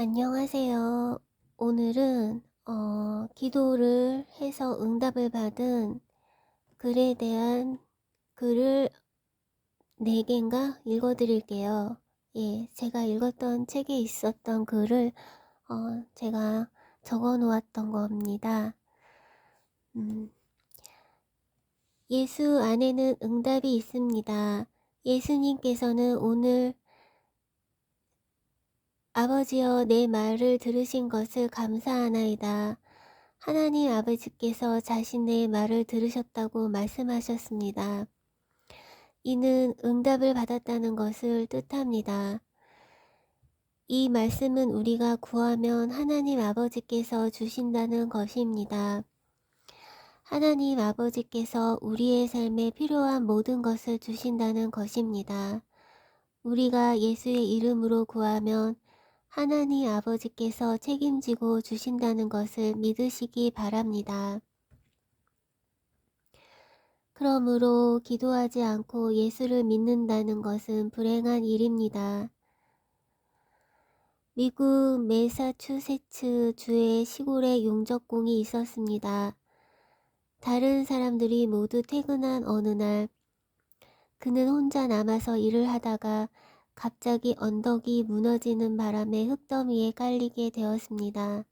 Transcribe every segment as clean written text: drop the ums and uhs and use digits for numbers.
안녕하세요. 오늘은 기도를 해서 응답을 받은 글에 대한 글을 4개인가 읽어드릴게요. 예, 제가 읽었던 책에 있었던 글을 제가 적어 놓았던 겁니다. 예수 안에는 응답이 있습니다. 예수님께서는 오늘 아버지여 내 말을 들으신 것을 감사하나이다. 하나님 아버지께서 자신의 말을 들으셨다고 말씀하셨습니다. 이는 응답을 받았다는 것을 뜻합니다. 이 말씀은 우리가 구하면 하나님 아버지께서 주신다는 것입니다. 하나님 아버지께서 우리의 삶에 필요한 모든 것을 주신다는 것입니다. 우리가 예수의 이름으로 구하면 하나님 아버지께서 책임지고 주신다는 것을 믿으시기 바랍니다. 그러므로 기도하지 않고 예수를 믿는다는 것은 불행한 일입니다. 미국 매사추세츠 주의 시골에 용접공이 있었습니다. 다른 사람들이 모두 퇴근한 어느 날 그는 혼자 남아서 일을 하다가 갑자기 언덕이 무너지는 바람에 흙더미에 깔리게 되었습니다.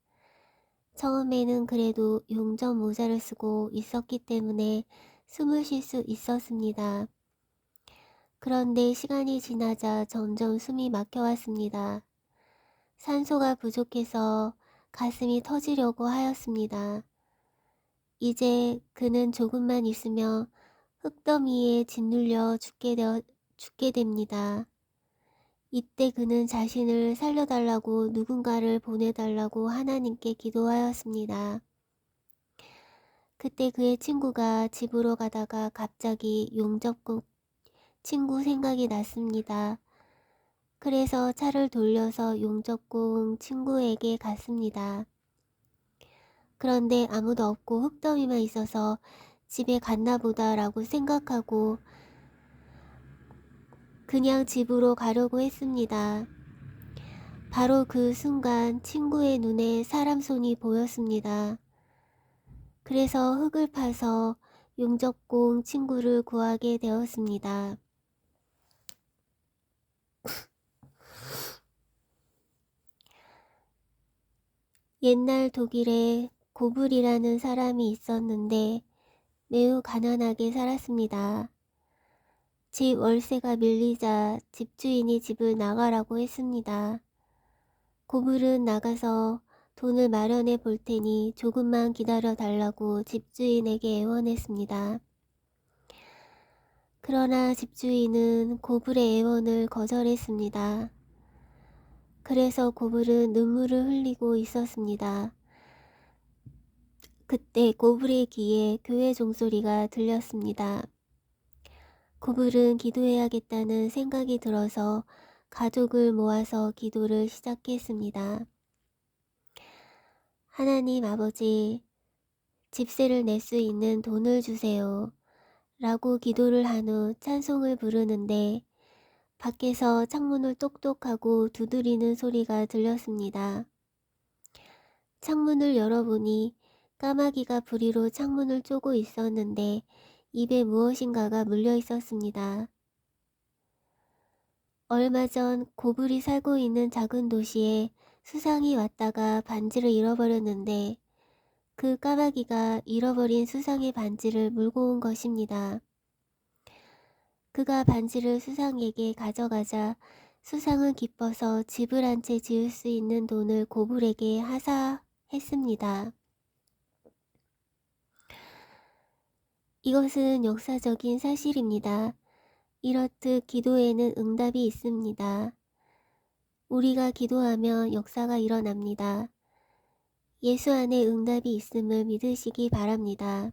처음에는 그래도 용접 모자를 쓰고 있었기 때문에 숨을 쉴 수 있었습니다. 그런데 시간이 지나자 점점 숨이 막혀왔습니다. 산소가 부족해서 가슴이 터지려고 하였습니다. 이제 그는 조금만 있으면 흙더미에 짓눌려 죽게 됩니다. 이때 그는 자신을 살려달라고 누군가를 보내달라고 하나님께 기도하였습니다. 그때 그의 친구가 집으로 가다가 갑자기 용접국 친구 생각이 났습니다. 그래서 차를 돌려서 용접공 친구에게 갔습니다. 그런데 아무도 없고 흙더미만 있어서 집에 갔나 보다라고 생각하고 그냥 집으로 가려고 했습니다. 바로 그 순간 친구의 눈에 사람 손이 보였습니다. 그래서 흙을 파서 용접공 친구를 구하게 되었습니다. 옛날 독일에 고불이라는 사람이 있었는데 매우 가난하게 살았습니다. 집 월세가 밀리자 집주인이 집을 나가라고 했습니다. 고불은 나가서 돈을 마련해 볼 테니 조금만 기다려 달라고 집주인에게 애원했습니다. 그러나 집주인은 고불의 애원을 거절했습니다. 그래서 고불은 눈물을 흘리고 있었습니다. 그때 고불의 귀에 교회 종소리가 들렸습니다. 고불은 기도해야겠다는 생각이 들어서 가족을 모아서 기도를 시작했습니다. 하나님 아버지, 집세를 낼 수 있는 돈을 주세요. 라고 기도를 한 후 찬송을 부르는데 밖에서 창문을 똑똑하고 두드리는 소리가 들렸습니다. 창문을 열어보니 까마귀가 부리로 창문을 쪼고 있었는데 입에 무엇인가가 물려 있었습니다. 얼마 전 고불이 살고 있는 작은 도시에 수상이 왔다가 반지를 잃어버렸는데 그 까마귀가 잃어버린 수상의 반지를 물고 온 것입니다. 그가 반지를 수상에게 가져가자 수상은 기뻐서 집을 한 채 지을 수 있는 돈을 고불에게 하사했습니다. 이것은 역사적인 사실입니다. 이렇듯 기도에는 응답이 있습니다. 우리가 기도하면 역사가 일어납니다. 예수 안에 응답이 있음을 믿으시기 바랍니다.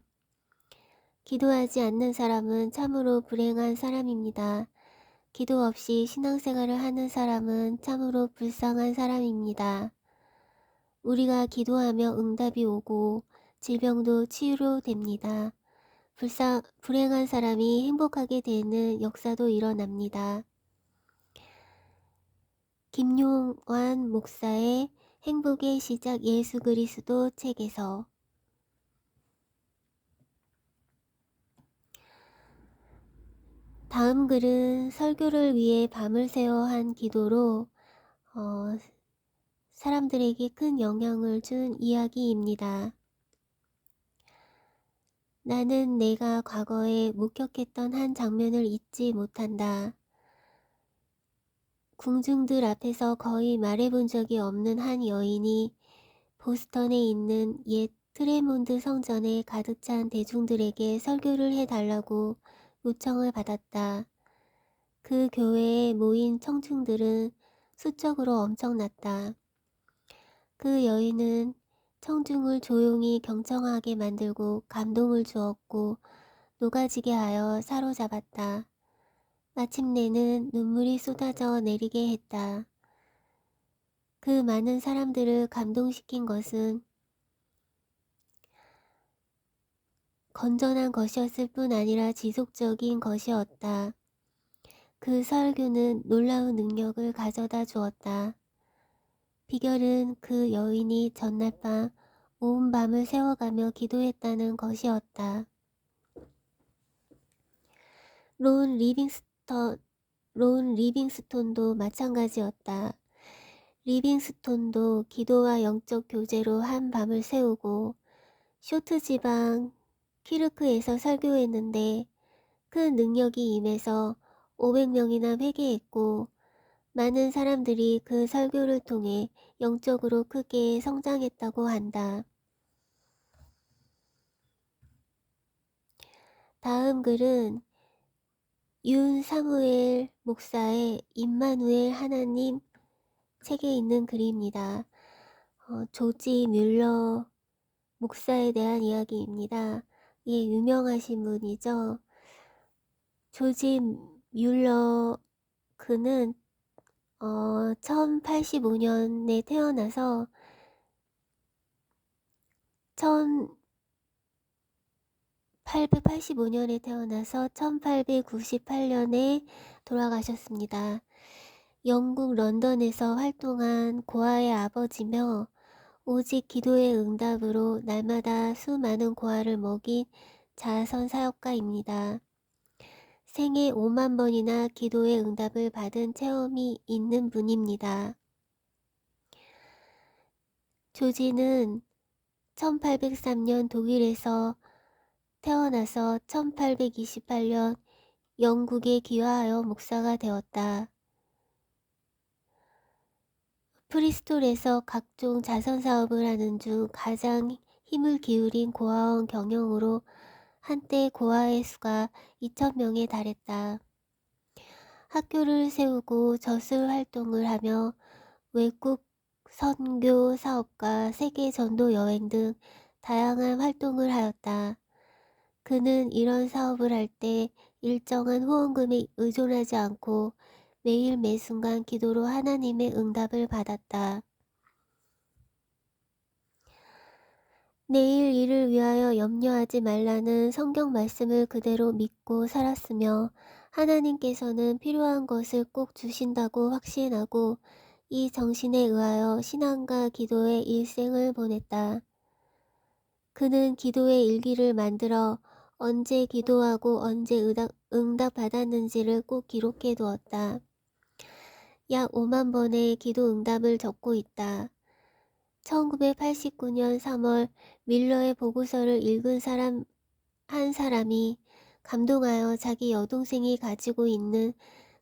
기도하지 않는 사람은 참으로 불행한 사람입니다. 기도 없이 신앙생활을 하는 사람은 참으로 불쌍한 사람입니다. 우리가 기도하며 응답이 오고 질병도 치유됩니다. 불행한 사람이 행복하게 되는 역사도 일어납니다. 김용환 목사의 행복의 시작 예수 그리스도 책에서. 다음 글은 설교를 위해 밤을 새워 한 기도로 사람들에게 큰 영향을 준 이야기입니다. 나는 내가 과거에 목격했던 한 장면을 잊지 못한다. 궁중들 앞에서 거의 말해본 적이 없는 한 여인이 보스턴에 있는 옛 트레몬드 성전에 가득 찬 대중들에게 설교를 해달라고 요청을 받았다. 그 교회에 모인 청중들은 수적으로 엄청났다. 그 여인은 청중을 조용히 경청하게 만들고 감동을 주었고 녹아지게 하여 사로잡았다. 마침내는 눈물이 쏟아져 내리게 했다. 그 많은 사람들을 감동시킨 것은 건전한 것이었을 뿐 아니라 지속적인 것이었다. 그 설교는 놀라운 능력을 가져다 주었다. 비결은 그 여인이 전날 밤 온 밤을 새워가며 기도했다는 것이었다. 론 리빙스톤도 마찬가지였다. 리빙스톤도 기도와 영적 교제로 한 밤을 새우고 쇼트 지방 키르크에서 설교했는데 큰 능력이 임해서 500명이나 회개했고 많은 사람들이 그 설교를 통해 영적으로 크게 성장했다고 한다. 다음 글은 윤 사무엘 목사의 임마누엘 하나님 책에 있는 글입니다. 조지 뮬러 목사에 대한 이야기입니다. 예, 유명하신 분이죠. 조지 뮬러 그는 1085년에 태어나서 1885년에 태어나서 1898년에 돌아가셨습니다. 영국 런던에서 활동한 고아의 아버지며 오직 기도의 응답으로 날마다 수많은 고아를 먹인 자선 사역가입니다. 생애 5만 번이나 기도의 응답을 받은 체험이 있는 분입니다. 조지는 1803년 독일에서 태어나서 1828년 영국에 귀화하여 목사가 되었다. 프리스톨에서 각종 자선사업을 하는 중 가장 힘을 기울인 고아원 경영으로 한때 고아의 수가 2,000명에 달했다. 학교를 세우고 저술 활동을 하며 외국 선교 사업과 세계 전도 여행 등 다양한 활동을 하였다. 그는 이런 사업을 할 때 일정한 후원금에 의존하지 않고 매일 매순간 기도로 하나님의 응답을 받았다. 내일 일을 위하여 염려하지 말라는 성경 말씀을 그대로 믿고 살았으며 하나님께서는 필요한 것을 꼭 주신다고 확신하고 이 정신에 의하여 신앙과 기도의 일생을 보냈다. 그는 기도의 일기를 만들어 언제 기도하고 언제 응답받았는지를 꼭 기록해 두었다. 약 5만 번의 기도 응답을 적고 있다. 1989년 3월 밀러의 보고서를 읽은 한 사람이 감동하여 자기 여동생이 가지고 있는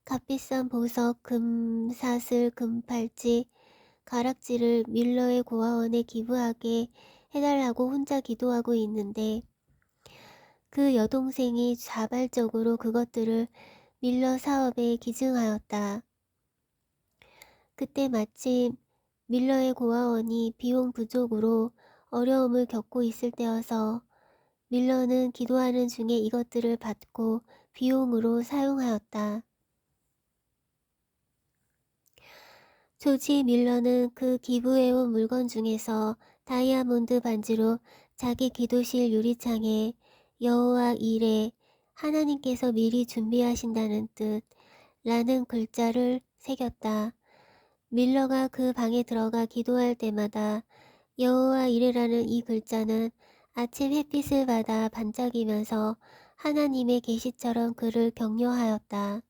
값비싼 보석, 금사슬, 금팔찌, 가락지를 밀러의 고아원에 기부하게 해달라고 혼자 기도하고 있는데 그 여동생이 자발적으로 그것들을 밀러 사업에 기증하였다. 그때 마침 밀러의 고아원이 비용 부족으로 어려움을 겪고 있을 때여서 밀러는 기도하는 중에 이것들을 받고 비용으로 사용하였다. 조지 밀러는 그 기부해온 물건 중에서 다이아몬드 반지로 자기 기도실 유리창에 여호와 이레 하나님께서 미리 준비하신다는 뜻 라는 글자를 새겼다. 밀러가 그 방에 들어가 기도할 때마다 여호와 이레라는 이 글자는 아침 햇빛을 받아 반짝이면서 하나님의 계시처럼 그를 격려하였다.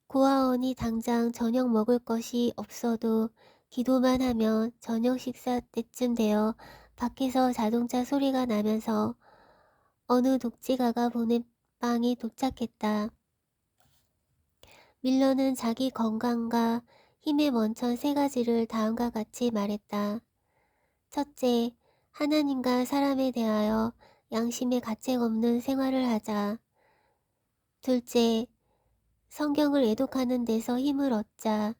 고아원이 당장 저녁 먹을 것이 없어도 기도만 하면 저녁 식사 때쯤 되어 밖에서 자동차 소리가 나면서 어느 독지가가 보낸 빵이 도착했다. 밀러는 자기 건강과 힘의 원천 세 가지를 다음과 같이 말했다. 첫째, 하나님과 사람에 대하여 양심의 가책 없는 생활을 하자. 둘째, 성경을 애독하는 데서 힘을 얻자.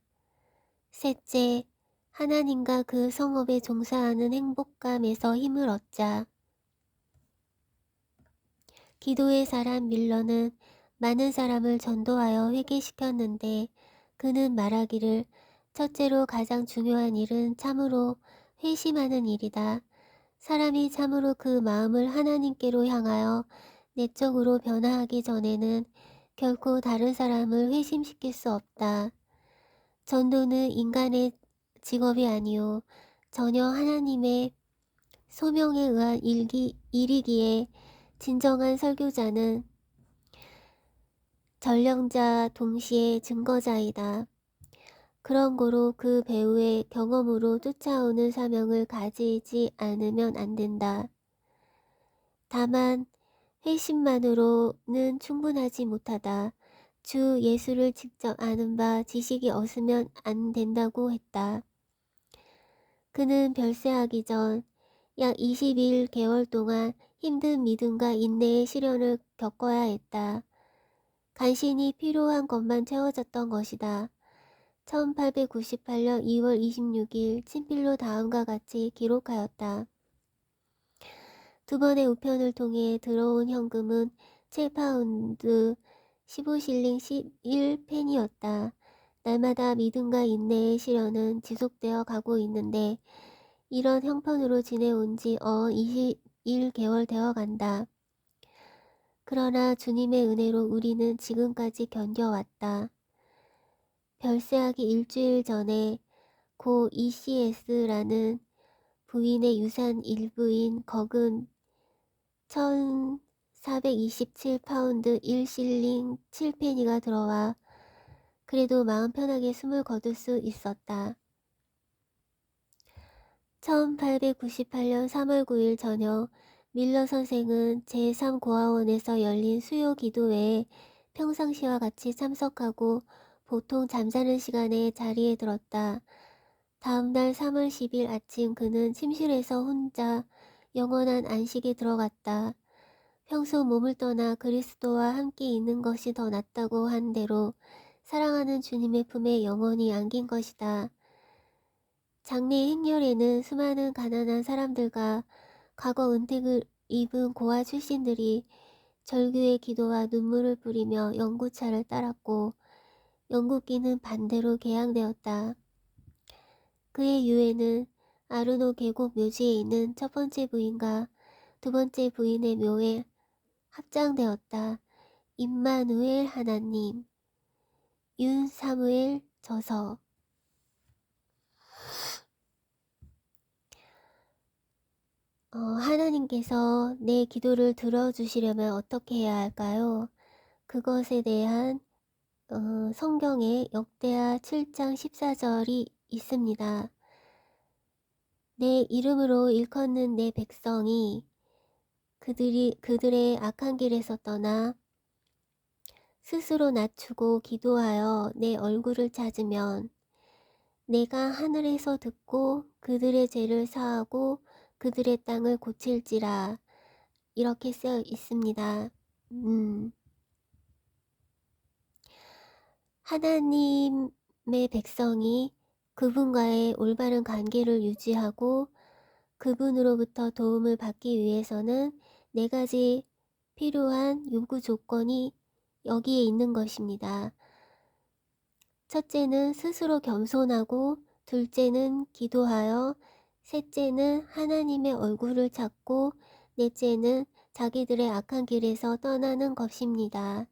셋째, 하나님과 그 성업에 종사하는 행복감에서 힘을 얻자. 기도의 사람 밀러는 많은 사람을 전도하여 회개시켰는데 그는 말하기를 첫째로 가장 중요한 일은 참으로 회심하는 일이다. 사람이 참으로 그 마음을 하나님께로 향하여 내적으로 변화하기 전에는 결코 다른 사람을 회심시킬 수 없다. 전도는 인간의 직업이 아니요 전혀 하나님의 소명에 의한 일이기에 진정한 설교자는 전령자 동시에 증거자이다. 그런 고로 그 배우의 경험으로 쫓아오는 사명을 가지지 않으면 안 된다. 다만 회심만으로는 충분하지 못하다. 주 예수를 직접 아는 바 지식이 없으면 안 된다고 했다. 그는 별세하기 전 약 21개월 동안 힘든 믿음과 인내의 시련을 겪어야 했다. 간신히 필요한 것만 채워졌던 것이다. 1898년 2월 26일 친필로 다음과 같이 기록하였다. 두 번의 우편을 통해 들어온 현금은 7파운드 15실링 11펜이었다. 날마다 믿음과 인내의 시련은 지속되어 가고 있는데 이런 형편으로 지내온 지 21개월 되어 간다. 그러나 주님의 은혜로 우리는 지금까지 견뎌왔다. 별세하기 일주일 전에 고 ECS라는 부인의 유산 일부인 거근 1427파운드 1실링 7페니가 들어와 그래도 마음 편하게 숨을 거둘 수 있었다. 1898년 3월 9일 저녁 밀러 선생은 제3고아원에서 열린 수요 기도회에 평상시와 같이 참석하고 보통 잠자는 시간에 자리에 들었다. 다음날 3월 10일 아침 그는 침실에서 혼자 영원한 안식에 들어갔다. 평소 몸을 떠나 그리스도와 함께 있는 것이 더 낫다고 한 대로 사랑하는 주님의 품에 영원히 안긴 것이다. 장례 행렬에는 수많은 가난한 사람들과 과거 은택을 입은 고아 출신들이 절규의 기도와 눈물을 뿌리며 영구차를 따랐고 영국기는 반대로 개항되었다. 그의 유해는 아르노 계곡 묘지에 있는 첫 번째 부인과 두 번째 부인의 묘에 합장되었다. 임마누엘 하나님 윤 사무엘 저서 하나님께서 내 기도를 들어주시려면 어떻게 해야 할까요? 그것에 대한 성경에 역대하 7장 14절이 있습니다. 내 이름으로 일컫는 내 백성이 그들의 악한 길에서 떠나 스스로 낮추고 기도하여 내 얼굴을 찾으면 내가 하늘에서 듣고 그들의 죄를 사하고 그들의 땅을 고칠지라 이렇게 쓰여 있습니다. 하나님의 백성이 그분과의 올바른 관계를 유지하고 그분으로부터 도움을 받기 위해서는 네 가지 필요한 요구 조건이 여기에 있는 것입니다. 첫째는 스스로 겸손하고, 둘째는 기도하여, 셋째는 하나님의 얼굴을 찾고, 넷째는 자기들의 악한 길에서 떠나는 것입니다.